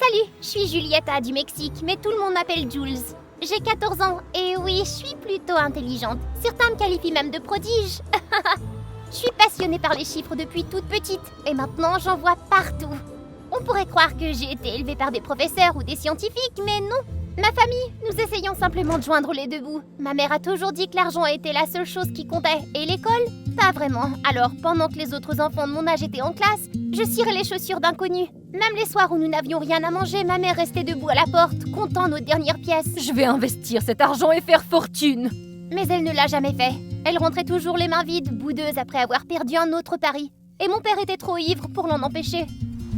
Salut, je suis Julieta du Mexique, mais tout le monde m'appelle Jules. J'ai 14 ans, et oui, je suis plutôt intelligente. Certains me qualifient même de prodige. Je suis passionnée par les chiffres depuis toute petite, et maintenant j'en vois partout. On pourrait croire que j'ai été élevée par des professeurs ou des scientifiques, mais non. Ma famille, nous essayons simplement de joindre les deux bouts. Ma mère a toujours dit que l'argent était la seule chose qui comptait, et l'école, pas vraiment. Alors, pendant que les autres enfants de mon âge étaient en classe, je cirais les chaussures d'inconnus. Même les soirs où nous n'avions rien à manger, ma mère restait debout à la porte, comptant nos dernières pièces. Je vais investir cet argent et faire fortune. Mais elle ne l'a jamais fait. Elle rentrait toujours les mains vides, boudeuse après avoir perdu un autre pari. Et mon père était trop ivre pour l'en empêcher.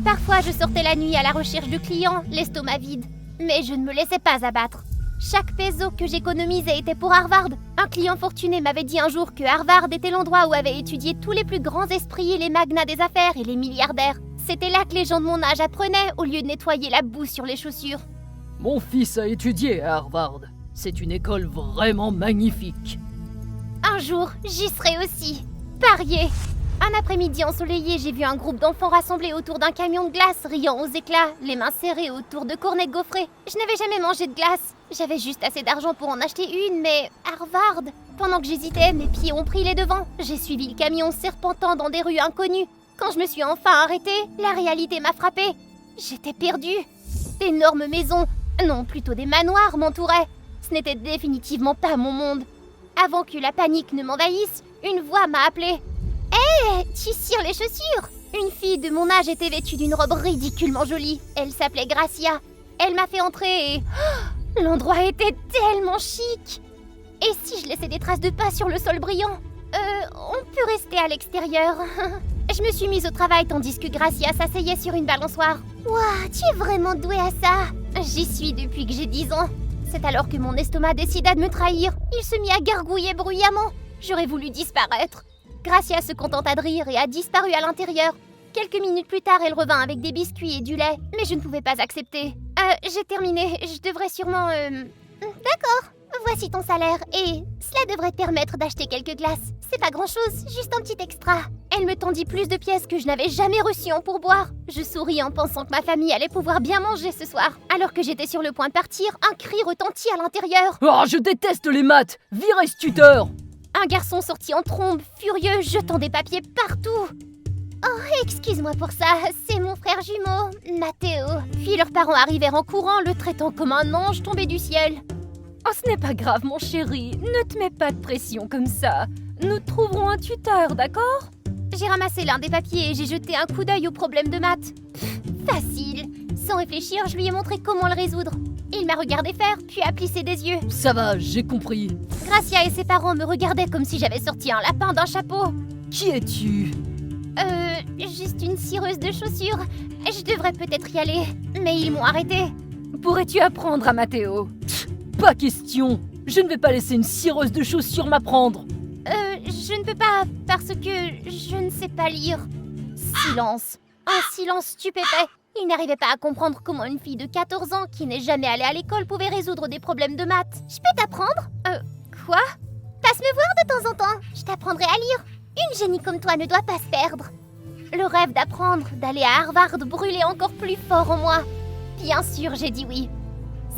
Parfois, je sortais la nuit à la recherche de clients, l'estomac vide. Mais je ne me laissais pas abattre. Chaque peso que j'économisais était pour Harvard. Un client fortuné m'avait dit un jour que Harvard était l'endroit où avaient étudié tous les plus grands esprits, les magnats des affaires et les milliardaires. C'était là que les gens de mon âge apprenaient au lieu de nettoyer la boue sur les chaussures. Mon fils a étudié à Harvard. C'est une école vraiment magnifique. Un jour, j'y serai aussi. Parier. Un après-midi ensoleillé, j'ai vu un groupe d'enfants rassemblés autour d'un camion de glace, riant aux éclats, les mains serrées autour de cornets gaufrés. Je n'avais jamais mangé de glace. J'avais juste assez d'argent pour en acheter une, mais Harvard. Pendant que j'hésitais, mes pieds ont pris les devants. J'ai suivi le camion serpentant dans des rues inconnues. Quand je me suis enfin arrêtée, la réalité m'a frappée. J'étais perdue. D'énormes maisons, non, plutôt des manoirs m'entouraient. Ce n'était définitivement pas mon monde. Avant que la panique ne m'envahisse, une voix m'a appelée. Hé, tu cires les chaussures! Une fille de mon âge était vêtue d'une robe ridiculement jolie. Elle s'appelait Gracia. Elle m'a fait entrer et... Oh, l'endroit était tellement chic! Et si je laissais des traces de pas sur le sol brillant? On peut rester à l'extérieur. Je me suis mise au travail tandis que Gracia s'asseyait sur une balançoire. Ouah, tu es vraiment douée à ça! J'y suis depuis que j'ai 10 ans. C'est alors que mon estomac décida de me trahir. Il se mit à gargouiller bruyamment. J'aurais voulu disparaître. Gracia se contenta de rire et a disparu à l'intérieur. Quelques minutes plus tard, elle revint avec des biscuits et du lait, mais je ne pouvais pas accepter. J'ai terminé, je devrais sûrement... D'accord, voici ton salaire, et cela devrait te permettre d'acheter quelques glaces. C'est pas grand-chose, juste un petit extra. Elle me tendit plus de pièces que je n'avais jamais reçues en pourboire. Je souris en pensant que ma famille allait pouvoir bien manger ce soir. Alors que j'étais sur le point de partir, un cri retentit à l'intérieur. Oh, je déteste les maths! Virez ce tuteur! Un garçon sortit en trombe, furieux, jetant des papiers partout. Oh, excuse-moi pour ça, c'est mon frère jumeau, Matteo. Puis leurs parents arrivèrent en courant, le traitant comme un ange tombé du ciel. Oh, ce n'est pas grave, mon chéri. Ne te mets pas de pression comme ça. Nous trouverons un tuteur, d'accord? J'ai ramassé l'un des papiers et j'ai jeté un coup d'œil au problème de maths. Facile. Sans réfléchir, je lui ai montré comment le résoudre. Il m'a regardé faire, puis a plissé des yeux. Ça va, j'ai compris. Gracia et ses parents me regardaient comme si j'avais sorti un lapin d'un chapeau. Qui es-tu? Juste une cireuse de chaussures. Je devrais peut-être y aller, mais ils m'ont arrêtée. Pourrais-tu apprendre à Matteo? Pas question. Je ne vais pas laisser une cireuse de chaussures m'apprendre. Je ne peux pas, parce que je ne sais pas lire. Silence. Un silence stupéfait. Il n'arrivait pas à comprendre comment une fille de 14 ans qui n'est jamais allée à l'école pouvait résoudre des problèmes de maths. Je peux t'apprendre? Quoi? Passe me voir de temps en temps. Je t'apprendrai à lire. Une génie comme toi ne doit pas se perdre. Le rêve d'apprendre, d'aller à Harvard brûlait encore plus fort en moi. Bien sûr, j'ai dit oui.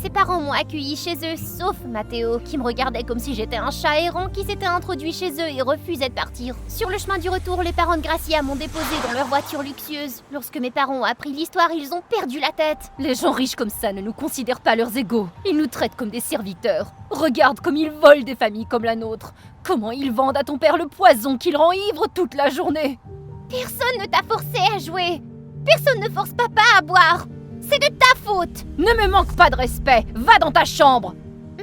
Ses parents m'ont accueilli chez eux, sauf Matteo, qui me regardait comme si j'étais un chat errant qui s'était introduit chez eux et refusait de partir. Sur le chemin du retour, les parents de Gracia m'ont déposé dans leur voiture luxueuse. Lorsque mes parents ont appris l'histoire, ils ont perdu la tête. Les gens riches comme ça ne nous considèrent pas leurs égaux. Ils nous traitent comme des serviteurs. Regarde comme ils volent des familles comme la nôtre. Comment ils vendent à ton père le poison qui le rend ivre toute la journée. Personne ne t'a forcé à jouer. Personne ne force papa à boire. C'est de ta faute! Ne me manque pas de respect! Va dans ta chambre!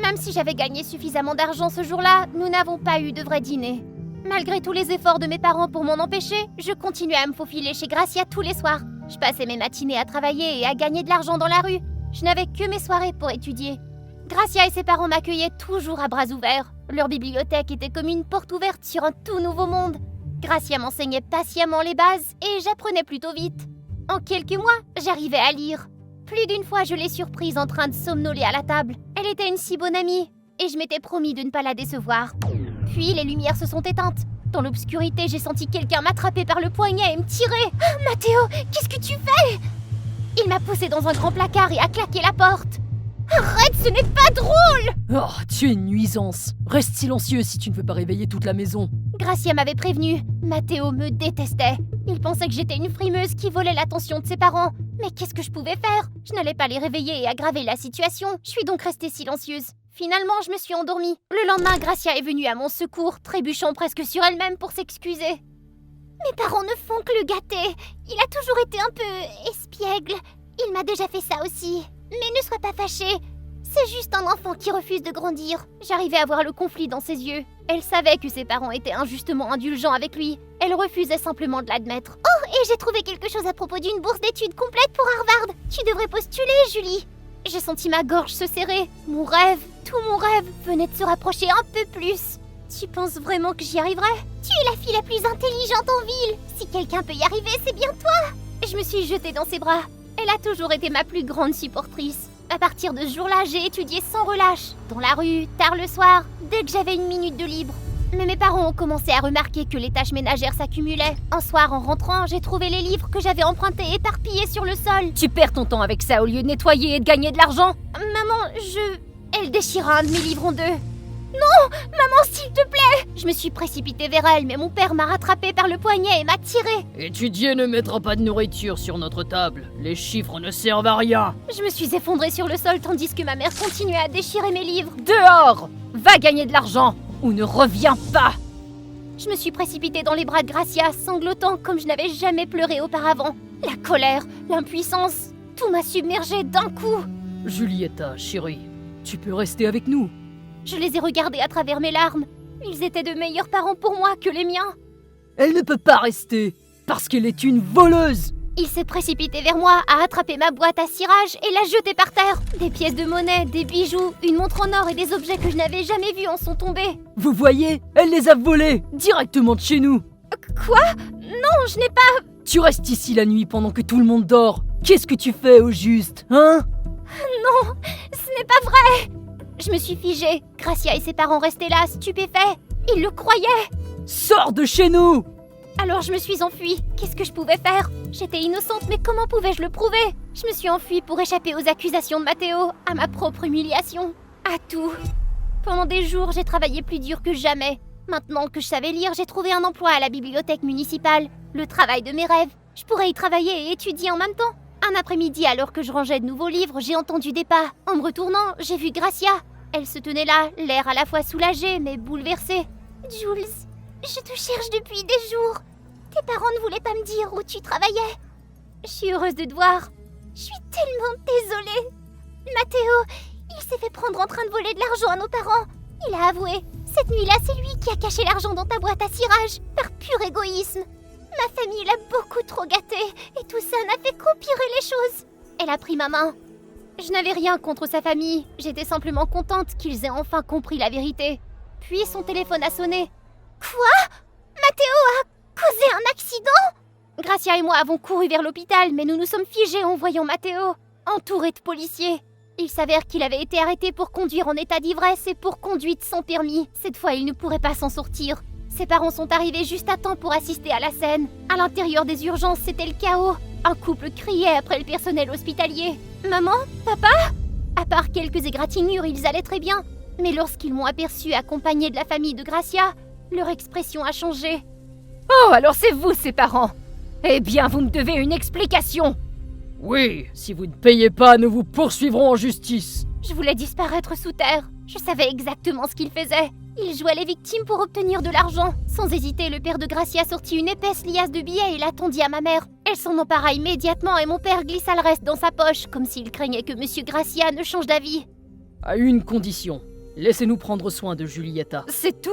Même si j'avais gagné suffisamment d'argent ce jour-là, nous n'avons pas eu de vrai dîner. Malgré tous les efforts de mes parents pour m'en empêcher, je continuais à me faufiler chez Gracia tous les soirs. Je passais mes matinées à travailler et à gagner de l'argent dans la rue. Je n'avais que mes soirées pour étudier. Gracia et ses parents m'accueillaient toujours à bras ouverts. Leur bibliothèque était comme une porte ouverte sur un tout nouveau monde. Gracia m'enseignait patiemment les bases et j'apprenais plutôt vite. En quelques mois, j'arrivais à lire. Plus d'une fois, je l'ai surprise en train de somnoler à la table. Elle était une si bonne amie, et je m'étais promis de ne pas la décevoir. Puis les lumières se sont éteintes. Dans l'obscurité, j'ai senti quelqu'un m'attraper par le poignet et me tirer. Ah, Matteo, qu'est-ce que tu fais? Il m'a poussée dans un grand placard et a claqué la porte. Arrête, ce n'est pas drôle! Oh, tu es une nuisance. Reste silencieux si tu ne veux pas réveiller toute la maison. Gracia m'avait prévenu. Matteo me détestait. Il pensait que j'étais une frimeuse qui volait l'attention de ses parents. Mais qu'est-ce que je pouvais faire? Je n'allais pas les réveiller et aggraver la situation. Je suis donc restée silencieuse. Finalement, je me suis endormie. Le lendemain, Gracia est venue à mon secours, trébuchant presque sur elle-même pour s'excuser. Mes parents ne font que le gâter. Il a toujours été un peu espiègle. Il m'a déjà fait ça aussi. Mais ne sois pas fâché. C'est juste un enfant qui refuse de grandir. J'arrivais à voir le conflit dans ses yeux. Elle savait que ses parents étaient injustement indulgents avec lui. Elle refusait simplement de l'admettre. Oh, et j'ai trouvé quelque chose à propos d'une bourse d'études complète pour Harvard. Tu devrais postuler, Julie. J'ai senti ma gorge se serrer. Mon rêve, tout mon rêve, venait de se rapprocher un peu plus. Tu penses vraiment que j'y arriverai? Tu es la fille la plus intelligente en ville. Si quelqu'un peut y arriver, c'est bien toi. Je me suis jetée dans ses bras. Elle a toujours été ma plus grande supportrice. À partir de ce jour-là, j'ai étudié sans relâche. Dans la rue, tard le soir, dès que j'avais une minute de libre. Mais mes parents ont commencé à remarquer que les tâches ménagères s'accumulaient. Un soir, en rentrant, j'ai trouvé les livres que j'avais empruntés éparpillés sur le sol. Tu perds ton temps avec ça au lieu de nettoyer et de gagner de l'argent. Maman, Elle déchira un de mes livres en deux. Non! Maman, s'il te plaît! Je me suis précipitée vers elle, mais mon père m'a rattrapée par le poignet et m'a tirée. Étudier ne mettra pas de nourriture sur notre table. Les chiffres ne servent à rien. Je me suis effondrée sur le sol tandis que ma mère continuait à déchirer mes livres. Dehors! Va gagner de l'argent ou ne reviens pas! Je me suis précipitée dans les bras de Gracia, sanglotant comme je n'avais jamais pleuré auparavant. La colère, l'impuissance, tout m'a submergée d'un coup. Julieta, chérie, tu peux rester avec nous. Je les ai regardés à travers mes larmes. Ils étaient de meilleurs parents pour moi que les miens. Elle ne peut pas rester, parce qu'elle est une voleuse. Il s'est précipité vers moi, a attrapé ma boîte à cirage et l'a jetée par terre. Des pièces de monnaie, des bijoux, une montre en or et des objets que je n'avais jamais vus en sont tombés. Vous voyez, elle les a volés, directement de chez nous. Quoi? Non, je n'ai pas... Tu restes ici la nuit pendant que tout le monde dort. Qu'est-ce que tu fais au juste, hein? Non, ce n'est pas vrai. Je me suis figée. Gracia et ses parents restaient là, stupéfaits. Ils le croyaient. Sors de chez nous! Alors je me suis enfuie. Qu'est-ce que je pouvais faire? J'étais innocente, mais comment pouvais-je le prouver? Je me suis enfuie pour échapper aux accusations de Matteo, à ma propre humiliation, à tout. Pendant des jours, j'ai travaillé plus dur que jamais. Maintenant que je savais lire, j'ai trouvé un emploi à la bibliothèque municipale. Le travail de mes rêves. Je pourrais y travailler et étudier en même temps. Un après-midi, alors que je rangeais de nouveaux livres, j'ai entendu des pas. En me retournant, j'ai vu Gracia. Elle se tenait là, l'air à la fois soulagé mais bouleversé. Jules, je te cherche depuis des jours. Tes parents ne voulaient pas me dire où tu travaillais. Je suis heureuse de te voir. Je suis tellement désolée. Matteo, il s'est fait prendre en train de voler de l'argent à nos parents. Il a avoué. Cette nuit-là, c'est lui qui a caché l'argent dans ta boîte à cirage, par pur égoïsme. Ma famille l'a beaucoup trop gâté, et tout ça n'a fait qu'empirer les choses. Elle a pris ma main. Je n'avais rien contre sa famille, j'étais simplement contente qu'ils aient enfin compris la vérité. Puis son téléphone a sonné. Quoi? Matteo a causé un accident? Gracia et moi avons couru vers l'hôpital, mais nous nous sommes figés en voyant Matteo, entouré de policiers. Il s'avère qu'il avait été arrêté pour conduire en état d'ivresse et pour conduite sans permis. Cette fois, il ne pourrait pas s'en sortir. Ses parents sont arrivés juste à temps pour assister à la scène. À l'intérieur des urgences, c'était le chaos. Un couple criait après le personnel hospitalier. Maman? Papa? À part quelques égratignures, ils allaient très bien. Mais lorsqu'ils m'ont aperçu accompagné de la famille de Gracia, leur expression a changé. Oh, alors c'est vous, ses parents! Eh bien, vous me devez une explication! Oui, si vous ne payez pas, nous vous poursuivrons en justice. Je voulais disparaître sous terre. Je savais exactement ce qu'il faisait. Il jouait les victimes pour obtenir de l'argent. Sans hésiter, le père de Gracia sortit une épaisse liasse de billets et la tendit à ma mère. Elle s'en empara immédiatement et mon père glissa le reste dans sa poche, comme s'il craignait que Monsieur Gracia ne change d'avis. À une condition. Laissez-nous prendre soin de Julieta. C'est tout?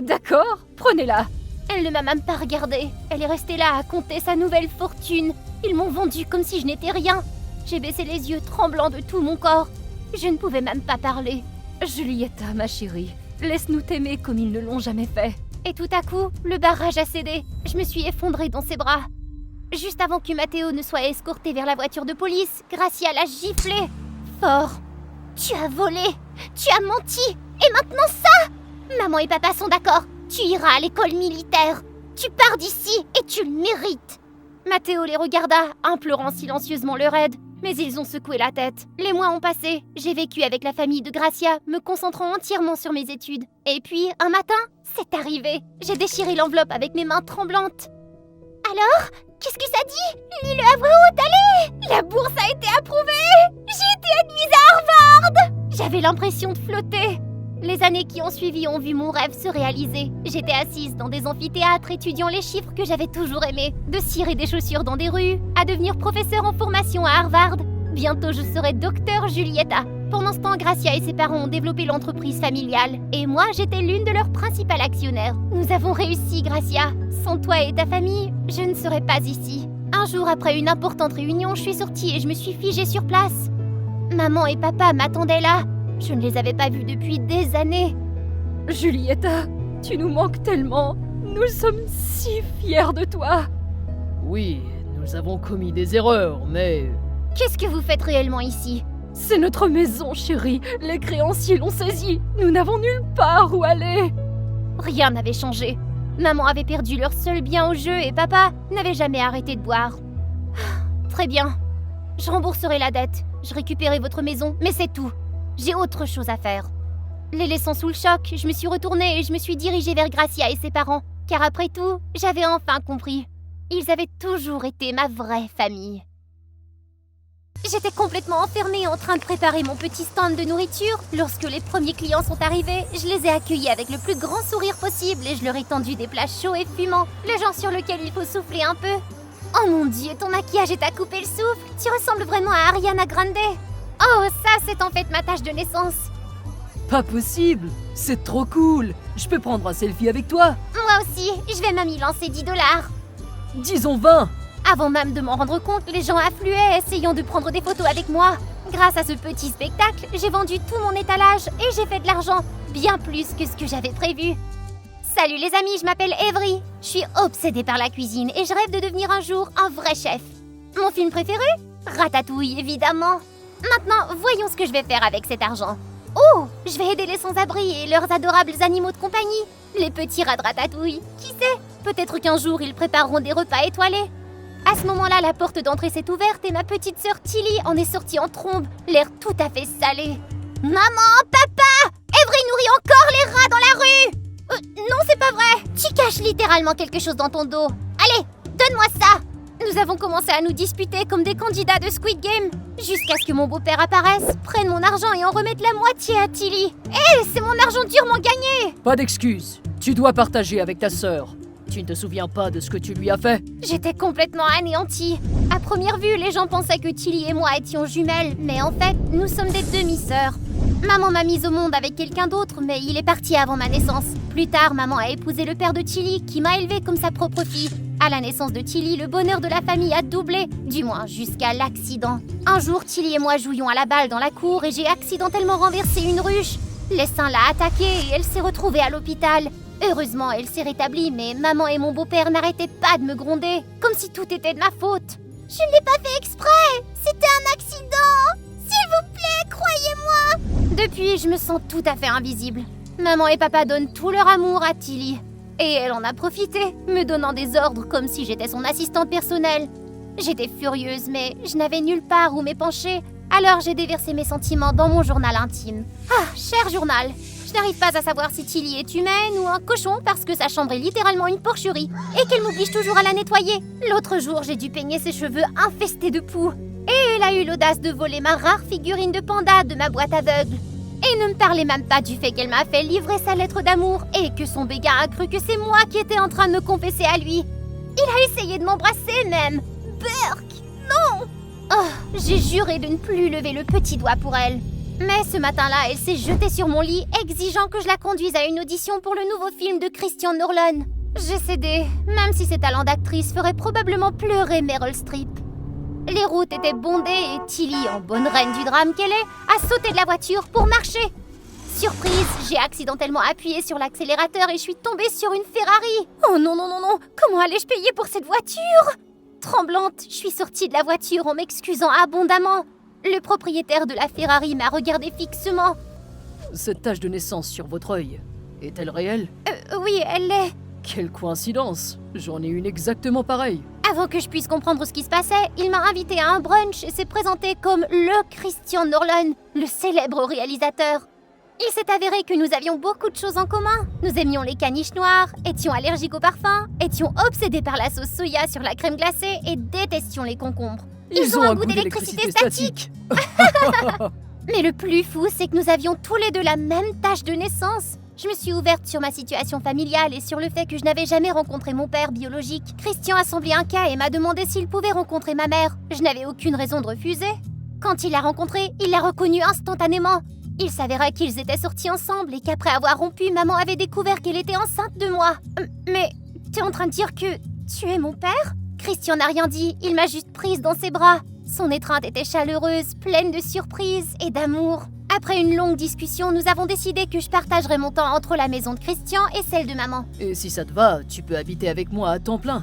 D'accord, prenez-la. Elle ne m'a même pas regardée. Elle est restée là à compter sa nouvelle fortune. Ils m'ont vendue comme si je n'étais rien. J'ai baissé les yeux, tremblant de tout mon corps. Je ne pouvais même pas parler. Julieta, ma chérie, laisse-nous t'aimer comme ils ne l'ont jamais fait. Et tout à coup, le barrage a cédé. Je me suis effondrée dans ses bras. Juste avant que Matteo ne soit escorté vers la voiture de police, Gracia l'a giflé. Fort. Tu as volé. Tu as menti. Et maintenant ça? Maman et papa sont d'accord. Tu iras à l'école militaire. Tu pars d'ici et tu le mérites. Matteo les regarda, implorant silencieusement leur aide. Mais ils ont secoué la tête. Les mois ont passé. J'ai vécu avec la famille de Gracia, me concentrant entièrement sur mes études. Et puis, un matin, c'est arrivé. J'ai déchiré l'enveloppe avec mes mains tremblantes. Alors, qu'est-ce que ça dit? Lis-le à voix haute, allez! La bourse a été approuvée! J'ai été admise à Harvard! J'avais l'impression de flotter. Les années qui ont suivi ont vu mon rêve se réaliser. J'étais assise dans des amphithéâtres étudiant les chiffres que j'avais toujours aimés. De cirer des chaussures dans des rues, à devenir professeur en formation à Harvard. Bientôt je serai docteur Julieta. Pendant ce temps, Gracia et ses parents ont développé l'entreprise familiale. Et moi, j'étais l'une de leurs principales actionnaires. Nous avons réussi, Gracia. Sans toi et ta famille, je ne serais pas ici. Un jour après une importante réunion, je suis sortie et je me suis figée sur place. Maman et papa m'attendaient là. Je ne les avais pas vus depuis des années. Julieta, tu nous manques tellement. Nous sommes si fiers de toi. Oui, nous avons commis des erreurs, mais... Qu'est-ce que vous faites réellement ici? C'est notre maison, chérie. Les créanciers l'ont saisie. Nous n'avons nulle part où aller. Rien n'avait changé. Maman avait perdu leur seul bien au jeu et papa n'avait jamais arrêté de boire. Très bien. Je rembourserai la dette. Je récupérerai votre maison, mais c'est tout. J'ai autre chose à faire. Les laissant sous le choc, je me suis retournée et je me suis dirigée vers Gracia et ses parents. Car après tout, j'avais enfin compris. Ils avaient toujours été ma vraie famille. J'étais complètement enfermée en train de préparer mon petit stand de nourriture. Lorsque les premiers clients sont arrivés, je les ai accueillis avec le plus grand sourire possible et je leur ai tendu des plats chauds et fumants, le genre sur lequel il faut souffler un peu. Oh mon Dieu, ton maquillage est à couper le souffle. Tu ressembles vraiment à Ariana Grande. Oh, ça, c'est en fait ma tâche de naissance. Pas possible! C'est trop cool! Je peux prendre un selfie avec toi? Moi aussi, je vais même y lancer 10 $. Disons 20! Avant même de m'en rendre compte, les gens affluaient, essayant de prendre des photos avec moi. Grâce à ce petit spectacle, j'ai vendu tout mon étalage et j'ai fait de l'argent, bien plus que ce que j'avais prévu. Salut les amis, je m'appelle Avery. Je suis obsédée par la cuisine et je rêve de devenir un jour un vrai chef. Mon film préféré? Ratatouille, évidemment. Maintenant, voyons ce que je vais faire avec cet argent. Oh, je vais aider les sans-abri et leurs adorables animaux de compagnie. Les petits rats de Ratatouille. Qui sait? Peut-être qu'un jour, ils prépareront des repas étoilés. À ce moment-là, la porte d'entrée s'est ouverte et ma petite sœur Tilly en est sortie en trombe, l'air tout à fait salé. Maman, papa! Avery nourrit encore les rats dans la rue! Non, c'est pas vrai! Tu caches littéralement quelque chose dans ton dos. Allez, donne-moi ça! Nous avons commencé à nous disputer comme des candidats de Squid Game, jusqu'à ce que mon beau-père apparaisse, prenne mon argent et en remette la moitié à Tilly. Hé, c'est mon argent durement gagné! Pas d'excuses. Tu dois partager avec ta sœur. Tu ne te souviens pas de ce que tu lui as fait? J'étais complètement anéantie. À première vue, les gens pensaient que Tilly et moi étions jumelles, mais en fait, nous sommes des demi-sœurs. Maman m'a mise au monde avec quelqu'un d'autre, mais il est parti avant ma naissance. Plus tard, maman a épousé le père de Tilly, qui m'a élevée comme sa propre fille. À la naissance de Tilly, le bonheur de la famille a doublé, du moins jusqu'à l'accident. Un jour, Tilly et moi jouions à la balle dans la cour et j'ai accidentellement renversé une ruche. L'essaim l'a attaquée et elle s'est retrouvée à l'hôpital. Heureusement, elle s'est rétablie, mais maman et mon beau-père n'arrêtaient pas de me gronder, comme si tout était de ma faute. Je ne l'ai pas fait exprès! C'était un accident! S'il vous plaît, croyez-moi! Depuis, je me sens tout à fait invisible. Maman et papa donnent tout leur amour à Tilly. Et elle en a profité, me donnant des ordres comme si j'étais son assistante personnelle. J'étais furieuse, mais je n'avais nulle part où m'épancher, alors j'ai déversé mes sentiments dans mon journal intime. Ah, cher journal! Je n'arrive pas à savoir si Tilly est humaine ou un cochon parce que sa chambre est littéralement une porcherie et qu'elle m'oblige toujours à la nettoyer. L'autre jour, j'ai dû peigner ses cheveux infestés de poux. Et elle a eu l'audace de voler ma rare figurine de panda de ma boîte aveugle. Et ne me parlez même pas du fait qu'elle m'a fait livrer sa lettre d'amour et que son béguin a cru que c'est moi qui étais en train de me confesser à lui. Il a essayé de m'embrasser même. Burk, non! Oh, j'ai juré de ne plus lever le petit doigt pour elle. Mais ce matin-là, elle s'est jetée sur mon lit, exigeant que je la conduise à une audition pour le nouveau film de Christian Nolan. J'ai cédé, même si ses talents d'actrice feraient probablement pleurer Meryl Streep. Les routes étaient bondées et Tilly, en bonne reine du drame qu'elle est, a sauté de la voiture pour marcher. Surprise, j'ai accidentellement appuyé sur l'accélérateur et je suis tombée sur une Ferrari. Oh non, non, non, non, comment allais-je payer pour cette voiture? Tremblante, je suis sortie de la voiture en m'excusant abondamment. Le propriétaire de la Ferrari m'a regardé fixement. Cette tache de naissance sur votre œil, est-elle réelle? Oui, elle l'est. Quelle coïncidence! J'en ai une exactement pareille. Avant que je puisse comprendre ce qui se passait, il m'a invité à un brunch et s'est présenté comme le Christian Norlon, le célèbre réalisateur. Il s'est avéré que nous avions beaucoup de choses en commun. Nous aimions les caniches noires, étions allergiques au parfum, étions obsédés par la sauce soya sur la crème glacée et détestions les concombres. Ils ont un goût d'électricité statique. Mais le plus fou, c'est que nous avions tous les deux la même tâche de naissance. Je me suis ouverte sur ma situation familiale et sur le fait que je n'avais jamais rencontré mon père biologique. Christian a semblé un cas et m'a demandé s'il pouvait rencontrer ma mère. Je n'avais aucune raison de refuser. Quand il l'a rencontrée, il l'a reconnue instantanément. Il s'avéra qu'ils étaient sortis ensemble et qu'après avoir rompu, maman avait découvert qu'elle était enceinte de moi. Mais t'es en train de dire que tu es mon père ? Christian n'a rien dit, il m'a juste prise dans ses bras. Son étreinte était chaleureuse, pleine de surprises et d'amour. Après une longue discussion, nous avons décidé que je partagerais mon temps entre la maison de Christian et celle de maman. Et si ça te va, tu peux habiter avec moi à temps plein.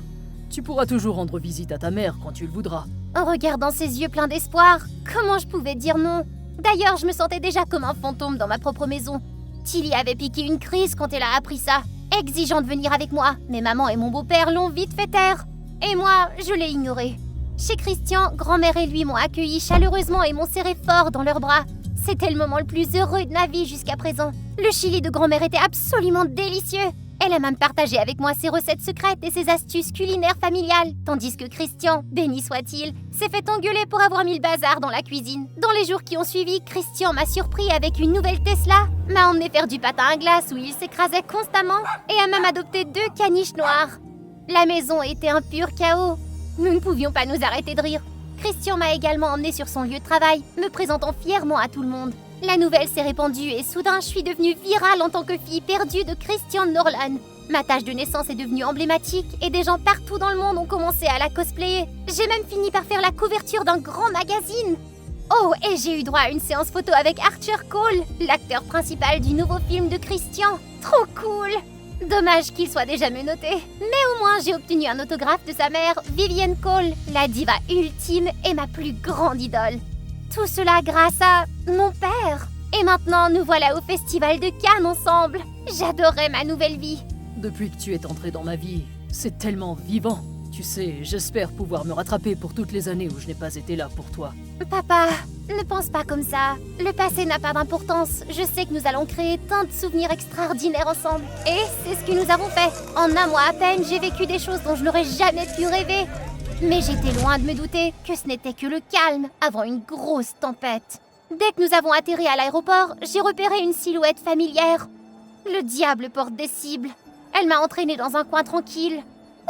Tu pourras toujours rendre visite à ta mère quand tu le voudras. En regardant ses yeux pleins d'espoir, comment je pouvais dire non ? D'ailleurs, je me sentais déjà comme un fantôme dans ma propre maison. Tilly avait piqué une crise quand elle a appris ça, exigeant de venir avec moi, mais maman et mon beau-père l'ont vite fait taire. Et moi, je l'ai ignoré. Chez Christian, grand-mère et lui m'ont accueilli chaleureusement et m'ont serré fort dans leurs bras. C'était le moment le plus heureux de ma vie jusqu'à présent. Le chili de grand-mère était absolument délicieux. Elle a même partagé avec moi ses recettes secrètes et ses astuces culinaires familiales, tandis que Christian, béni soit-il, s'est fait engueuler pour avoir mis le bazar dans la cuisine. Dans les jours qui ont suivi, Christian m'a surpris avec une nouvelle Tesla, m'a emmené faire du patin à glace où il s'écrasait constamment et a même adopté 2 caniches noires. La maison était un pur chaos. Nous ne pouvions pas nous arrêter de rire. Christian m'a également emmené sur son lieu de travail, me présentant fièrement à tout le monde. La nouvelle s'est répandue et soudain je suis devenue virale en tant que fille perdue de Christian Norlon. Ma tâche de naissance est devenue emblématique et des gens partout dans le monde ont commencé à la cosplayer. J'ai même fini par faire la couverture d'un grand magazine. Oh, et j'ai eu droit à une séance photo avec Archer Cole, l'acteur principal du nouveau film de Christian. Trop cool! Dommage qu'il soit déjà menotté, mais au moins j'ai obtenu un autographe de sa mère, Vivienne Cole, la diva ultime et ma plus grande idole. Tout cela grâce à mon père. Et maintenant, nous voilà au Festival de Cannes ensemble. J'adorais ma nouvelle vie. Depuis que tu es entré dans ma vie, c'est tellement vivant. Tu sais, j'espère pouvoir me rattraper pour toutes les années où je n'ai pas été là pour toi. Papa, ne pense pas comme ça. Le passé n'a pas d'importance. Je sais que nous allons créer tant de souvenirs extraordinaires ensemble. Et c'est ce que nous avons fait. En un mois à peine, j'ai vécu des choses dont je n'aurais jamais pu rêver. Mais j'étais loin de me douter que ce n'était que le calme avant une grosse tempête. Dès que nous avons atterri à l'aéroport, j'ai repéré une silhouette familière. Le diable porte des cibles. Elle m'a entraînée dans un coin tranquille.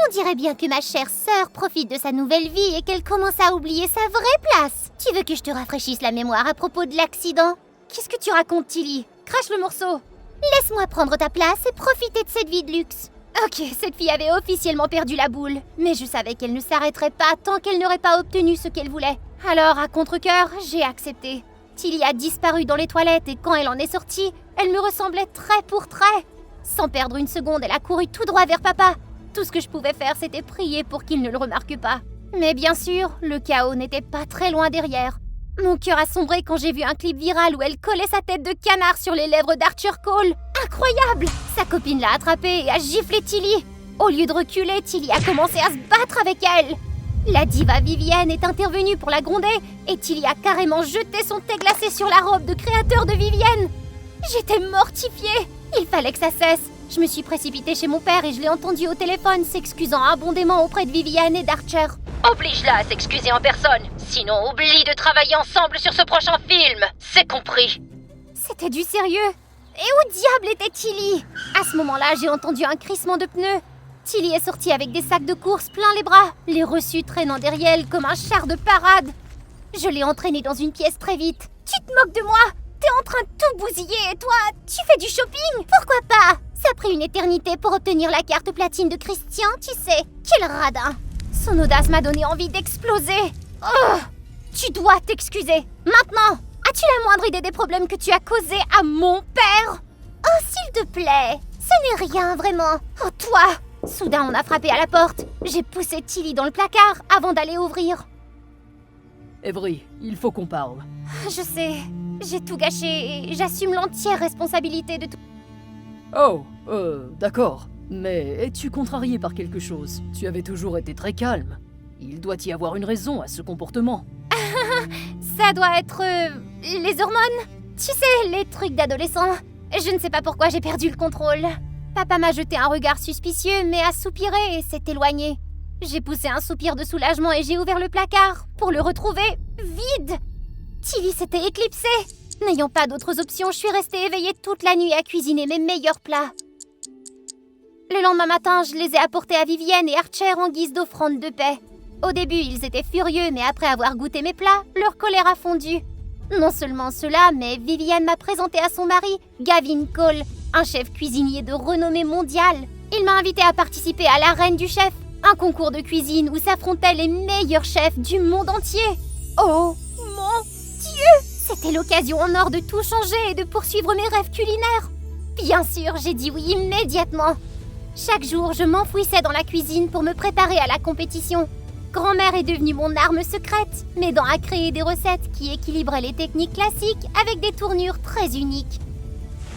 On dirait bien que ma chère sœur profite de sa nouvelle vie et qu'elle commence à oublier sa vraie place. Tu veux que je te rafraîchisse la mémoire à propos de l'accident ? Qu'est-ce que tu racontes, Tilly ? Crache le morceau. Laisse-moi prendre ta place et profiter de cette vie de luxe. Ok, cette fille avait officiellement perdu la boule, mais je savais qu'elle ne s'arrêterait pas tant qu'elle n'aurait pas obtenu ce qu'elle voulait. Alors, à contre-cœur, j'ai accepté. Tilly a disparu dans les toilettes et quand elle en est sortie, elle me ressemblait trait pour trait. Sans perdre une seconde, elle a couru tout droit vers papa. Tout ce que je pouvais faire, c'était prier pour qu'il ne le remarque pas. Mais bien sûr, le chaos n'était pas très loin derrière. Mon cœur a sombré quand j'ai vu un clip viral où elle collait sa tête de canard sur les lèvres d'Archer Cole. Incroyable! Sa copine l'a attrapée et a giflé Tilly. Au lieu de reculer, Tilly a commencé à se battre avec elle. La diva Vivienne est intervenue pour la gronder et Tilly a carrément jeté son thé glacé sur la robe de créateur de Vivienne. J'étais mortifiée. Il fallait que ça cesse. Je me suis précipitée chez mon père et je l'ai entendu au téléphone s'excusant abondamment auprès de Vivienne et d'Archer. Oblige-la à s'excuser en personne, sinon oublie de travailler ensemble sur ce prochain film, c'est compris. C'était du sérieux. Et où diable était Tilly ? À ce moment-là, j'ai entendu un crissement de pneus. Tilly est sortie avec des sacs de course plein les bras, les reçus traînant derrière elle comme un char de parade. Je l'ai entraînée dans une pièce très vite. Tu te moques de moi ? T'es en train de tout bousiller et toi, tu fais du shopping ? Pourquoi pas ? Ça a pris une éternité pour obtenir la carte platine de Christian, tu sais. Quel radin ! Son audace m'a donné envie d'exploser. Oh ! Tu dois t'excuser. Maintenant ! As-tu la moindre idée des problèmes que tu as causés à mon père ? Oh, s'il te plaît. Ce n'est rien, vraiment. Oh, toi ! Soudain, on a frappé à la porte. J'ai poussé Tilly dans le placard avant d'aller ouvrir. Avery, il faut qu'on parle. Je sais, j'ai tout gâché et j'assume l'entière responsabilité de tout. Oh, d'accord. Mais es-tu contrarié par quelque chose ? Tu avais toujours été très calme. Il doit y avoir une raison à ce comportement. Ça doit être... les hormones. Tu sais, les trucs d'adolescent. Je ne sais pas pourquoi j'ai perdu le contrôle. Papa m'a jeté un regard suspicieux, mais a soupiré et s'est éloigné. J'ai poussé un soupir de soulagement et j'ai ouvert le placard pour le retrouver vide. Tilly s'était éclipsée. N'ayant pas d'autres options, je suis restée éveillée toute la nuit à cuisiner mes meilleurs plats. Le lendemain matin, je les ai apportés à Vivienne et Archer en guise d'offrande de paix. Au début, ils étaient furieux, mais après avoir goûté mes plats, leur colère a fondu. Non seulement cela, mais Vivienne m'a présenté à son mari, Gavin Cole, un chef cuisinier de renommée mondiale. Il m'a invité à participer à l'Arène du Chef, un concours de cuisine où s'affrontaient les meilleurs chefs du monde entier. Oh mon Dieu! C'était l'occasion en or de tout changer et de poursuivre mes rêves culinaires. Bien sûr, j'ai dit oui immédiatement. Chaque jour, je m'enfouissais dans la cuisine pour me préparer à la compétition. Grand-mère est devenue mon arme secrète, m'aidant à créer des recettes qui équilibraient les techniques classiques avec des tournures très uniques.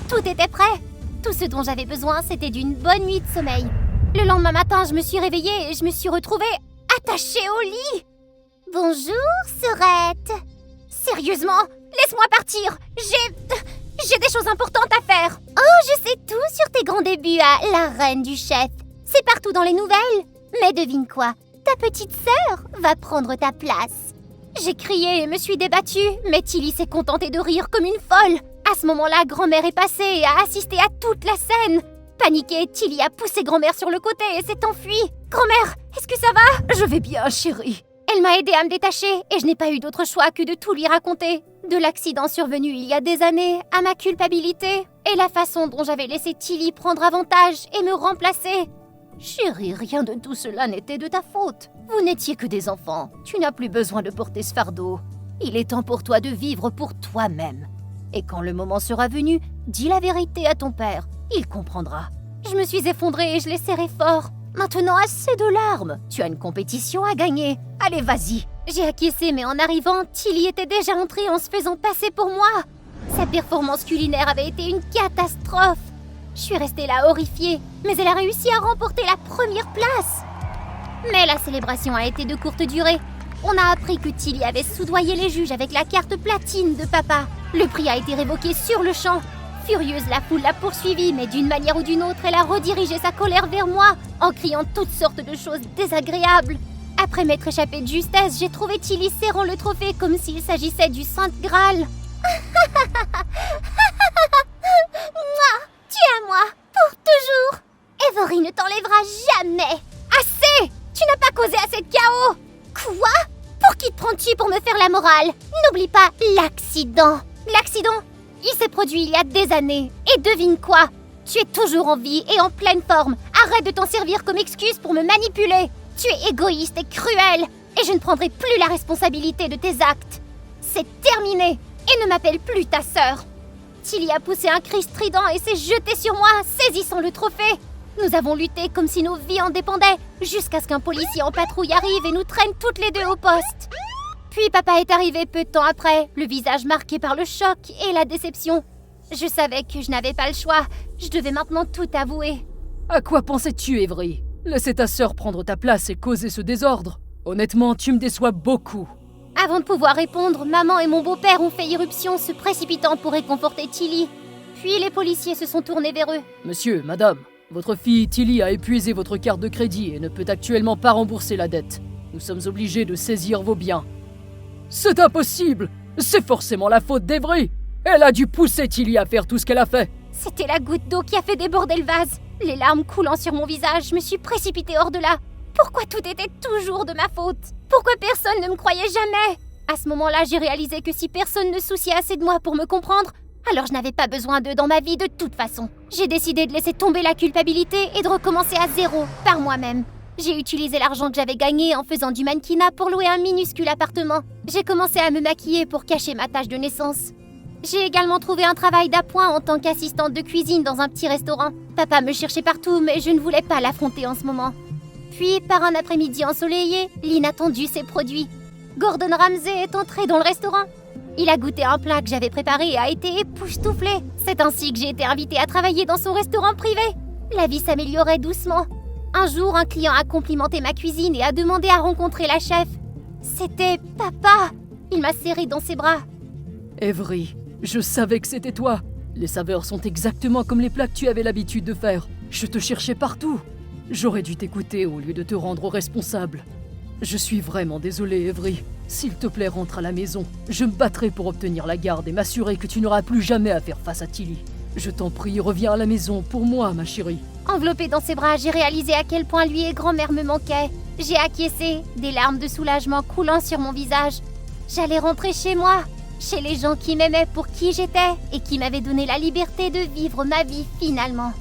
Tout était prêt. Tout ce dont j'avais besoin, c'était d'une bonne nuit de sommeil. Le lendemain matin, je me suis réveillée et je me suis retrouvée attachée au lit. Bonjour, sœurette. Sérieusement, laisse-moi partir. J'ai des choses importantes à faire. Oh, je sais tout sur tes grands débuts à l'Arène du Chef. C'est partout dans les nouvelles. Mais devine quoi? Ta petite sœur va prendre ta place. J'ai crié et me suis débattue, mais Tilly s'est contentée de rire comme une folle. À ce moment-là, grand-mère est passée et a assisté à toute la scène. Paniquée, Tilly a poussé grand-mère sur le côté et s'est enfuie. Grand-mère, est-ce que ça va? Je vais bien, chérie. Elle m'a aidée à me détacher et je n'ai pas eu d'autre choix que de tout lui raconter. De l'accident survenu il y a des années, à ma culpabilité et la façon dont j'avais laissé Tilly prendre avantage et me remplacer. Chérie, rien de tout cela n'était de ta faute. Vous n'étiez que des enfants. Tu n'as plus besoin de porter ce fardeau. Il est temps pour toi de vivre pour toi-même. Et quand le moment sera venu, dis la vérité à ton père. Il comprendra. Je me suis effondrée et je l'ai serré fort. Maintenant, assez de larmes. Tu as une compétition à gagner. Allez, vas-y. J'ai acquiescé, mais en arrivant, Tilly était déjà entrée en se faisant passer pour moi. Sa performance culinaire avait été une catastrophe. Je suis restée là horrifiée, mais elle a réussi à remporter la première place. Mais la célébration a été de courte durée. On a appris que Tilly avait soudoyé les juges avec la carte platine de papa. Le prix a été révoqué sur le champ. Furieuse, la foule l'a poursuivie, mais d'une manière ou d'une autre, elle a redirigé sa colère vers moi en criant toutes sortes de choses désagréables. Après m'être échappée de justesse, j'ai trouvé Tilly serrant le trophée comme s'il s'agissait du Saint Graal. Tu es à moi, pour toujours. Avery ne t'enlèvera jamais. Assez! Tu n'as pas causé assez de chaos. Quoi? Pour qui te prends-tu pour me faire la morale? N'oublie pas l'accident. L'accident? Il s'est produit il y a des années. Et devine quoi? Tu es toujours en vie et en pleine forme. Arrête de t'en servir comme excuse pour me manipuler. Tu es égoïste et cruel. Et je ne prendrai plus la responsabilité de tes actes. C'est terminé. Et ne m'appelle plus ta sœur. Tilly a poussé un cri strident et s'est jetée sur moi, saisissant le trophée. Nous avons lutté comme si nos vies en dépendaient, jusqu'à ce qu'un policier en patrouille arrive et nous traîne toutes les deux au poste. Puis papa est arrivé peu de temps après, le visage marqué par le choc et la déception. Je savais que je n'avais pas le choix, je devais maintenant tout avouer. À quoi pensais-tu, Avery? Laisser ta sœur prendre ta place et causer ce désordre? Honnêtement, tu me déçois beaucoup. Avant de pouvoir répondre, maman et mon beau-père ont fait irruption, se précipitant pour réconforter Tilly. Puis les policiers se sont tournés vers eux. Monsieur, madame, votre fille Tilly a épuisé votre carte de crédit et ne peut actuellement pas rembourser la dette. Nous sommes obligés de saisir vos biens. C'est impossible! C'est forcément la faute d'Avery! Elle a dû pousser Tilly à faire tout ce qu'elle a fait. C'était la goutte d'eau qui a fait déborder le vase. Les larmes coulant sur mon visage, je me suis précipitée hors de là. Pourquoi tout était toujours de ma faute? Pourquoi personne ne me croyait jamais? À ce moment-là, j'ai réalisé que si personne ne souciait assez de moi pour me comprendre, alors je n'avais pas besoin d'eux dans ma vie de toute façon. J'ai décidé de laisser tomber la culpabilité et de recommencer à zéro, par moi-même. J'ai utilisé l'argent que j'avais gagné en faisant du mannequinat pour louer un minuscule appartement. J'ai commencé à me maquiller pour cacher ma tache de naissance. J'ai également trouvé un travail d'appoint en tant qu'assistante de cuisine dans un petit restaurant. Papa me cherchait partout, mais je ne voulais pas l'affronter en ce moment. Puis, par un après-midi ensoleillé, l'inattendu s'est produit. Gordon Ramsay est entré dans le restaurant. Il a goûté un plat que j'avais préparé et a été époustouflé. C'est ainsi que j'ai été invitée à travailler dans son restaurant privé. La vie s'améliorait doucement. Un jour, un client a complimenté ma cuisine et a demandé à rencontrer la chef. C'était papa. Il m'a serré dans ses bras. Avery, je savais que c'était toi. Les saveurs sont exactement comme les plats que tu avais l'habitude de faire. Je te cherchais partout. J'aurais dû t'écouter au lieu de te rendre responsable. Je suis vraiment désolé, Avery. S'il te plaît, rentre à la maison. Je me battrai pour obtenir la garde et m'assurer que tu n'auras plus jamais à faire face à Tilly. Je t'en prie, reviens à la maison pour moi, ma chérie. Enveloppée dans ses bras, j'ai réalisé à quel point lui et grand-mère me manquaient. J'ai acquiescé, des larmes de soulagement coulant sur mon visage. J'allais rentrer chez moi, chez les gens qui m'aimaient pour qui j'étais et qui m'avaient donné la liberté de vivre ma vie finalement.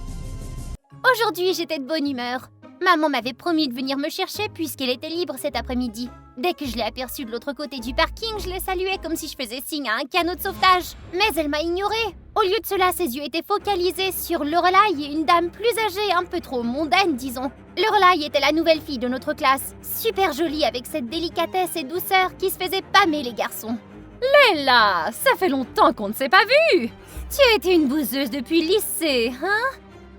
Aujourd'hui, j'étais de bonne humeur. Maman m'avait promis de venir me chercher puisqu'elle était libre cet après-midi. Dès que je l'ai aperçue de l'autre côté du parking, je l'ai saluée comme si je faisais signe à un canot de sauvetage. Mais elle m'a ignorée. Au lieu de cela, ses yeux étaient focalisés sur Lorelai et une dame plus âgée, un peu trop mondaine, disons. Lorelai était la nouvelle fille de notre classe, super jolie avec cette délicatesse et douceur qui se faisait pâmer les garçons. Léla, ça fait longtemps qu'on ne s'est pas vu. Tu étais une bouseuse depuis le lycée, hein?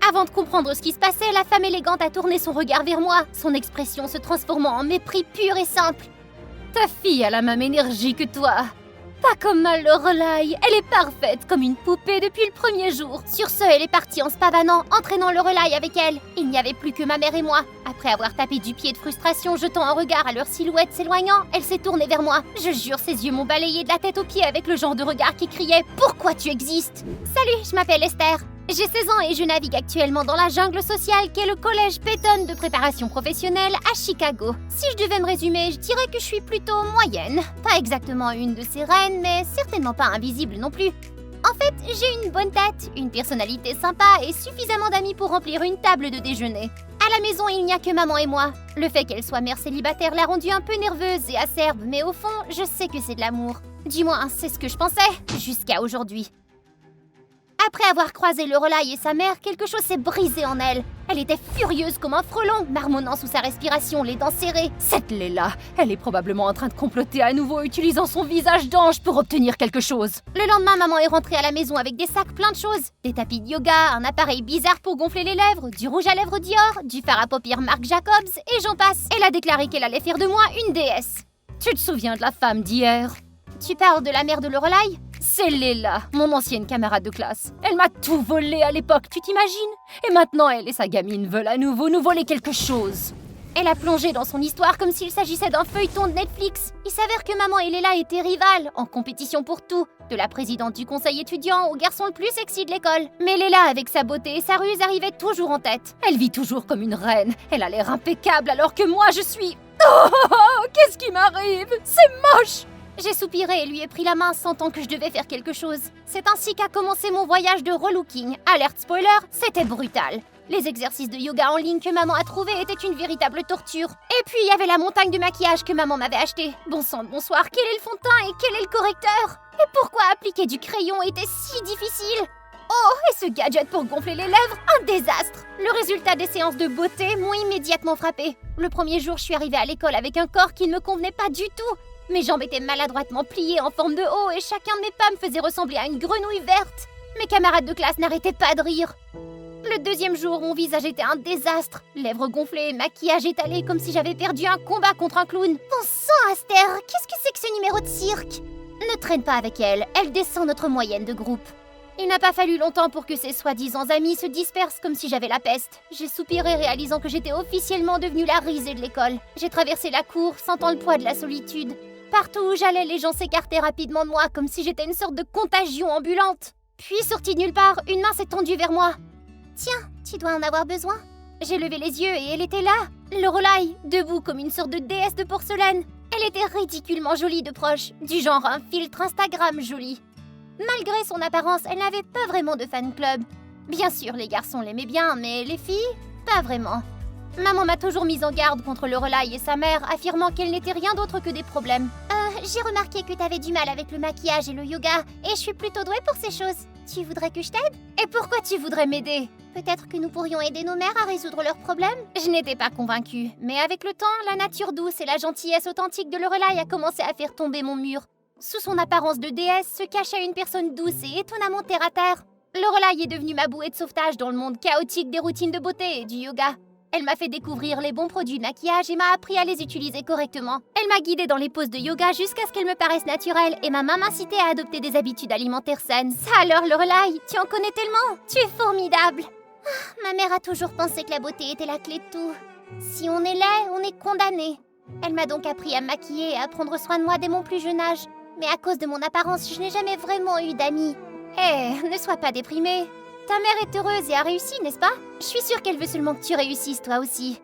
Avant de comprendre ce qui se passait, la femme élégante a tourné son regard vers moi, son expression se transformant en mépris pur et simple. Ta fille a la même énergie que toi. Pas comme ma Lorelai, elle est parfaite comme une poupée depuis le premier jour. Sur ce, elle est partie en se pavanant, entraînant Lorelai avec elle. Il n'y avait plus que ma mère et moi. Après avoir tapé du pied de frustration, jetant un regard à leur silhouette s'éloignant, elle s'est tournée vers moi. Je jure, ses yeux m'ont balayé de la tête aux pieds avec le genre de regard qui criait « Pourquoi tu existes ?» Salut, je m'appelle Esther. J'ai 16 ans et je navigue actuellement dans la jungle sociale qu'est le collège Peyton de préparation professionnelle à Chicago. Si je devais me résumer, je dirais que je suis plutôt moyenne. Pas exactement une de ces reines, mais certainement pas invisible non plus. En fait, j'ai une bonne tête, une personnalité sympa et suffisamment d'amis pour remplir une table de déjeuner. À la maison, il n'y a que maman et moi. Le fait qu'elle soit mère célibataire l'a rendue un peu nerveuse et acerbe, mais au fond, je sais que c'est de l'amour. Du moins, c'est ce que je pensais, jusqu'à aujourd'hui. Après avoir croisé Lorelai et sa mère, quelque chose s'est brisé en elle. Elle était furieuse comme un frelon, marmonnant sous sa respiration, les dents serrées. Cette Léla, elle est probablement en train de comploter à nouveau, utilisant son visage d'ange pour obtenir quelque chose. Le lendemain, maman est rentrée à la maison avec des sacs pleins de choses. Des tapis de yoga, un appareil bizarre pour gonfler les lèvres, du rouge à lèvres Dior, du fard à paupières Marc Jacobs, et j'en passe. Elle a déclaré qu'elle allait faire de moi une déesse. Tu te souviens de la femme d'hier? Tu parles de la mère de Lorelai? C'est Léla, mon ancienne camarade de classe. Elle m'a tout volé à l'époque, tu t'imagines? Et maintenant, elle et sa gamine veulent à nouveau nous voler quelque chose. Elle a plongé dans son histoire comme s'il s'agissait d'un feuilleton de Netflix. Il s'avère que maman et Léla étaient rivales, en compétition pour tout, de la présidente du conseil étudiant au garçon le plus sexy de l'école. Mais Léla, avec sa beauté et sa ruse, arrivait toujours en tête. Elle vit toujours comme une reine. Elle a l'air impeccable alors que moi, je suis... Oh, qu'est-ce qui m'arrive? C'est moche! J'ai soupiré et lui ai pris la main, sentant que je devais faire quelque chose. C'est ainsi qu'a commencé mon voyage de relooking. Alerte spoiler, c'était brutal. Les exercices de yoga en ligne que maman a trouvés étaient une véritable torture. Et puis il y avait la montagne de maquillage que maman m'avait acheté. Bon sang, bonsoir, quel est le fond de teint et quel est le correcteur? Et pourquoi appliquer du crayon était si difficile? Oh, et ce gadget pour gonfler les lèvres, un désastre! Le résultat des séances de beauté m'ont immédiatement frappé. Le premier jour, je suis arrivée à l'école avec un corps qui ne me convenait pas du tout. Mes jambes étaient maladroitement pliées en forme de O et chacun de mes pas me faisait ressembler à une grenouille verte. Mes camarades de classe n'arrêtaient pas de rire. Le deuxième jour, mon visage était un désastre. Lèvres gonflées, maquillage étalé comme si j'avais perdu un combat contre un clown. Bon sang, Esther, qu'est-ce que c'est que ce numéro de cirque? Ne traîne pas avec elle, elle descend notre moyenne de groupe. Il n'a pas fallu longtemps pour que ces soi-disant amis se dispersent comme si j'avais la peste. J'ai soupiré réalisant que j'étais officiellement devenue la risée de l'école. J'ai traversé la cour, sentant le poids de la solitude. Partout où j'allais, les gens s'écartaient rapidement de moi, comme si j'étais une sorte de contagion ambulante. Puis, sortie de nulle part, une main s'est tendue vers moi. « Tiens, tu dois en avoir besoin. » J'ai levé les yeux et elle était là, Lorelai, debout comme une sorte de déesse de porcelaine. Elle était ridiculement jolie de proche, du genre un filtre Instagram joli. Malgré son apparence, elle n'avait pas vraiment de fan club. Bien sûr, les garçons l'aimaient bien, mais les filles, pas vraiment. Maman m'a toujours mise en garde contre Lorelai et sa mère, affirmant qu'elle n'était rien d'autre que des problèmes. J'ai remarqué que t'avais du mal avec le maquillage et le yoga, et je suis plutôt douée pour ces choses. Tu voudrais que je t'aide? Et pourquoi tu voudrais m'aider? Peut-être que nous pourrions aider nos mères à résoudre leurs problèmes? Je n'étais pas convaincue, mais avec le temps, la nature douce et la gentillesse authentique de Lorelai a commencé à faire tomber mon mur. Sous son apparence de déesse se cachait une personne douce et étonnamment terre-à-terre. Lorelai est devenue ma bouée de sauvetage dans le monde chaotique des routines de beauté et du yoga. Elle m'a fait découvrir les bons produits de maquillage et m'a appris à les utiliser correctement. Elle m'a guidée dans les poses de yoga jusqu'à ce qu'elles me paraissent naturelles et m'a même incité à adopter des habitudes alimentaires saines. Ça alors, Lorelai, tu en connais tellement. Tu es formidable. Ma mère a toujours pensé que la beauté était la clé de tout. Si on est laid, on est condamné. Elle m'a donc appris à me maquiller et à prendre soin de moi dès mon plus jeune âge. Mais à cause de mon apparence, je n'ai jamais vraiment eu d'amis. Ne sois pas déprimée. Ta mère est heureuse et a réussi, n'est-ce pas? Je suis sûre qu'elle veut seulement que tu réussisses, toi aussi.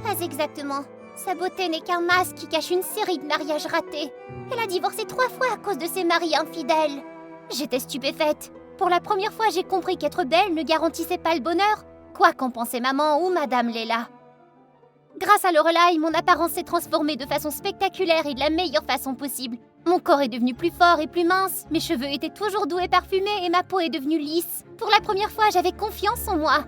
Pas exactement. Sa beauté n'est qu'un masque qui cache une série de mariages ratés. Elle a divorcé 3 fois à cause de ses maris infidèles. J'étais stupéfaite. Pour la première fois, j'ai compris qu'être belle ne garantissait pas le bonheur, quoi qu'en pensait maman ou Madame Leila. Grâce à Lorelai, mon apparence s'est transformée de façon spectaculaire et de la meilleure façon possible. Mon corps est devenu plus fort et plus mince, mes cheveux étaient toujours doux et parfumés et ma peau est devenue lisse. Pour la première fois, j'avais confiance en moi.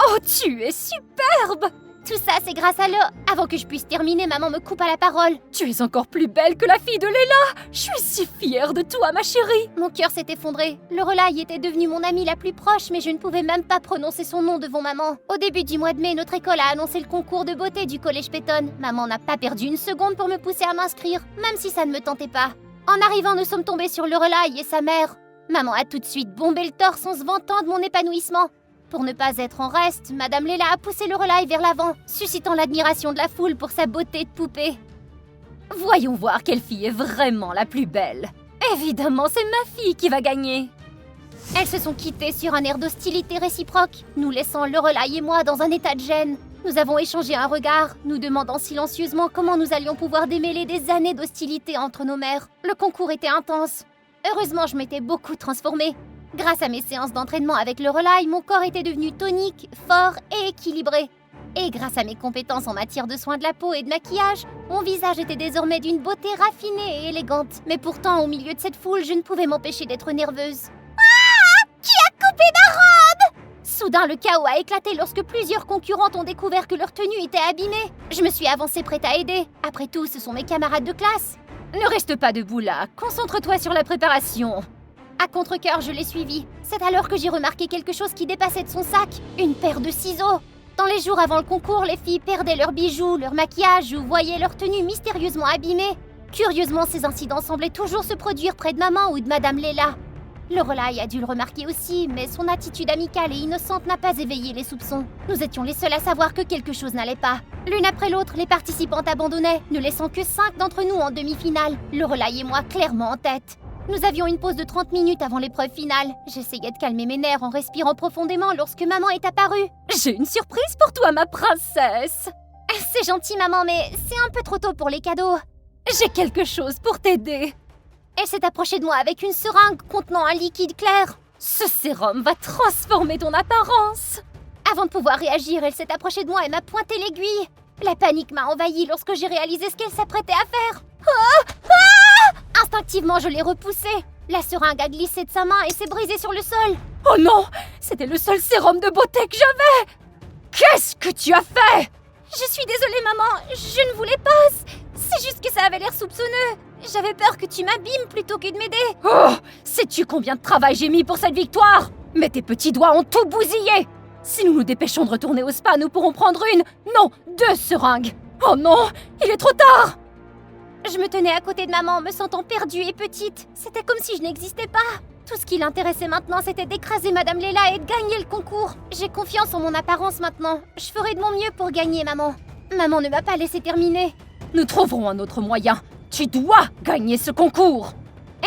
Oh, tu es superbe! Tout ça, c'est grâce à Avant que je puisse terminer, maman me coupa la parole. Tu es encore plus belle que la fille de Leila! Je suis si fière de toi, ma chérie! Mon cœur s'est effondré. Lorelai était devenue mon amie la plus proche, mais je ne pouvais même pas prononcer son nom devant maman. Au début du mois de mai, notre école a annoncé le concours de beauté du collège Peyton. Maman n'a pas perdu une seconde pour me pousser à m'inscrire, même si ça ne me tentait pas. En arrivant, nous sommes tombés sur Lorelai et sa mère. Maman a tout de suite bombé le torse en se vantant de mon épanouissement. Pour ne pas être en reste, Madame Leila a poussé Lorelai vers l'avant, suscitant l'admiration de la foule pour sa beauté de poupée. Voyons voir quelle fille est vraiment la plus belle. Évidemment, c'est ma fille qui va gagner. Elles se sont quittées sur un air d'hostilité réciproque, nous laissant Lorelai et moi dans un état de gêne. Nous avons échangé un regard, nous demandant silencieusement comment nous allions pouvoir démêler des années d'hostilité entre nos mères. Le concours était intense. Heureusement, je m'étais beaucoup transformée. Grâce à mes séances d'entraînement avec Lorelai, mon corps était devenu tonique, fort et équilibré. Et grâce à mes compétences en matière de soins de la peau et de maquillage, mon visage était désormais d'une beauté raffinée et élégante. Mais pourtant, au milieu de cette foule, je ne pouvais m'empêcher d'être nerveuse. Ah! Qui a coupé ma robe? Soudain, le chaos a éclaté lorsque plusieurs concurrentes ont découvert que leur tenue était abîmée. Je me suis avancée prête à aider. Après tout, ce sont mes camarades de classe. Ne reste pas debout là, concentre-toi sur la préparation. À contre-cœur, je l'ai suivi. C'est alors que j'ai remarqué quelque chose qui dépassait de son sac. Une paire de ciseaux. Dans les jours avant le concours, les filles perdaient leurs bijoux, leur maquillage ou voyaient leur tenue mystérieusement abîmée. Curieusement, ces incidents semblaient toujours se produire près de maman ou de Madame Leila. Lorelai a dû le remarquer aussi, mais son attitude amicale et innocente n'a pas éveillé les soupçons. Nous étions les seuls à savoir que quelque chose n'allait pas. L'une après l'autre, les participantes abandonnaient, ne laissant que 5 d'entre nous en demi-finale. Lorelai et moi clairement en tête. Nous avions une pause de 30 minutes avant l'épreuve finale. J'essayais de calmer mes nerfs en respirant profondément lorsque maman est apparue. J'ai une surprise pour toi, ma princesse. C'est gentil, maman, mais c'est un peu trop tôt pour les cadeaux. J'ai quelque chose pour t'aider. Elle s'est approchée de moi avec une seringue contenant un liquide clair. Ce sérum va transformer ton apparence. Avant de pouvoir réagir, elle s'est approchée de moi et m'a pointé l'aiguille. La panique m'a envahie lorsque j'ai réalisé ce qu'elle s'apprêtait à faire. Oh! Ah! Instinctivement, je l'ai repoussée. La seringue a glissé de sa main et s'est brisée sur le sol. Oh non! C'était le seul sérum de beauté que j'avais! Qu'est-ce que tu as fait? Je suis désolée, maman. Je ne voulais pas. C'est juste que ça avait l'air soupçonneux. J'avais peur que tu m'abîmes plutôt que de m'aider. Oh! Sais-tu combien de travail j'ai mis pour cette victoire? Mais tes petits doigts ont tout bousillé! Si nous nous dépêchons de retourner au spa, nous pourrons prendre non, 2 seringues. Oh non! Il est trop tard! Je me tenais à côté de maman, me sentant perdue et petite. C'était comme si je n'existais pas. Tout ce qui l'intéressait maintenant, c'était d'écraser Madame Leila et de gagner le concours. J'ai confiance en mon apparence maintenant. Je ferai de mon mieux pour gagner, maman. Maman ne m'a pas laissé terminer. Nous trouverons un autre moyen. Tu dois gagner ce concours.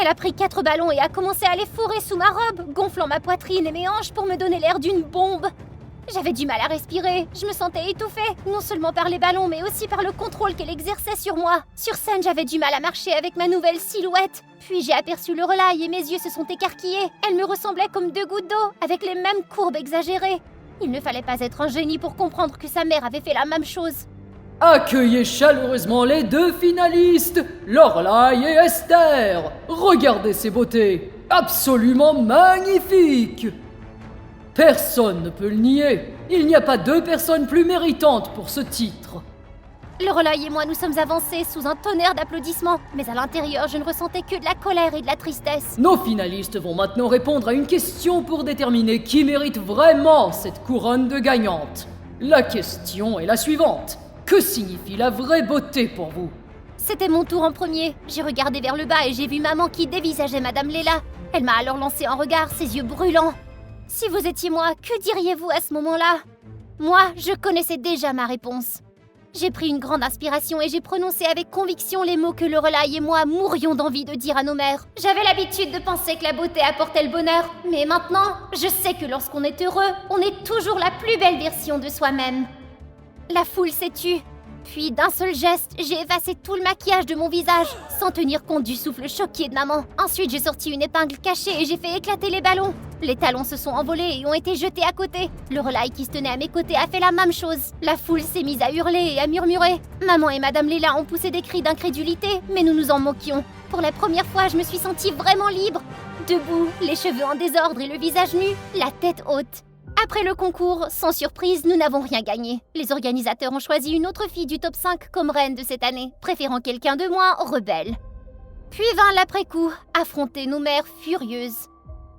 Elle a pris 4 ballons et a commencé à les fourrer sous ma robe, gonflant ma poitrine et mes hanches pour me donner l'air d'une bombe. J'avais du mal à respirer, je me sentais étouffée, non seulement par les ballons, mais aussi par le contrôle qu'elle exerçait sur moi. Sur scène, j'avais du mal à marcher avec ma nouvelle silhouette. Puis j'ai aperçu Lorelai et mes yeux se sont écarquillés. Elle me ressemblait comme 2 gouttes d'eau, avec les mêmes courbes exagérées. Il ne fallait pas être un génie pour comprendre que sa mère avait fait la même chose. Accueillez chaleureusement les 2 finalistes, Lorelai et Esther. Regardez ces beautés, absolument magnifiques. Personne ne peut le nier, il n'y a pas 2 personnes plus méritantes pour ce titre. Lorelai et moi nous sommes avancés sous un tonnerre d'applaudissements, mais à l'intérieur je ne ressentais que de la colère et de la tristesse. Nos finalistes vont maintenant répondre à une question pour déterminer qui mérite vraiment cette couronne de gagnante. La question est la suivante. Que signifie la vraie beauté pour vous? C'était mon tour en premier. J'ai regardé vers le bas et j'ai vu maman qui dévisageait Madame Léla. Elle m'a alors lancé un regard, ses yeux brûlants. Si vous étiez moi, que diriez-vous à ce moment-là? Moi, je connaissais déjà ma réponse. J'ai pris une grande inspiration et j'ai prononcé avec conviction les mots que Lorelai et moi mourions d'envie de dire à nos mères. J'avais l'habitude de penser que la beauté apportait le bonheur, mais maintenant, je sais que lorsqu'on est heureux, on est toujours la plus belle version de soi-même. La foule s'est tue. Puis d'un seul geste, j'ai effacé tout le maquillage de mon visage, sans tenir compte du souffle choqué de maman. Ensuite, j'ai sorti une épingle cachée et j'ai fait éclater les ballons. Les talons se sont envolés et ont été jetés à côté. Lorelai qui se tenait à mes côtés a fait la même chose. La foule s'est mise à hurler et à murmurer. Maman et Madame Léla ont poussé des cris d'incrédulité, mais nous nous en moquions. Pour la première fois, je me suis sentie vraiment libre. Debout, les cheveux en désordre et le visage nu, la tête haute. Après le concours, sans surprise, nous n'avons rien gagné. Les organisateurs ont choisi une autre fille du top 5 comme reine de cette année, préférant quelqu'un de moins rebelle. Puis vint l'après-coup, affronter nos mères furieuses.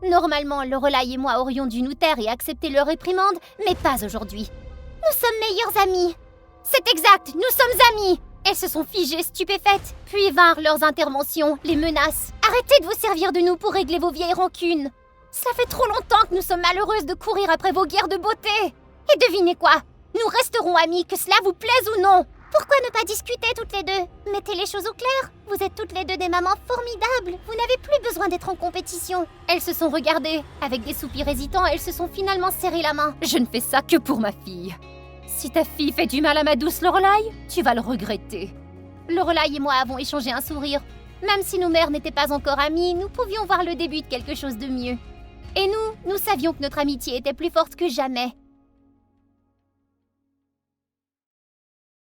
Normalement, Lorelai et moi aurions dû nous taire et accepter leur réprimande, mais pas aujourd'hui. Nous sommes meilleures amies. C'est exact, nous sommes amies. Elles se sont figées, stupéfaites. Puis vinrent leurs interventions, les menaces. Arrêtez de vous servir de nous pour régler vos vieilles rancunes. Ça fait trop longtemps que nous sommes malheureuses de courir après vos guerres de beauté. Et devinez quoi? Nous resterons amies, que cela vous plaise ou non. Pourquoi ne pas discuter toutes les deux? Mettez les choses au clair. Vous êtes toutes les deux des mamans formidables. Vous n'avez plus besoin d'être en compétition. Elles se sont regardées. Avec des soupirs hésitants, elles se sont finalement serrées la main. Je ne fais ça que pour ma fille. Si ta fille fait du mal à ma douce Lorelai, tu vas le regretter. Lorelai et moi avons échangé un sourire. Même si nos mères n'étaient pas encore amies, nous pouvions voir le début de quelque chose de mieux. Et nous savions que notre amitié était plus forte que jamais.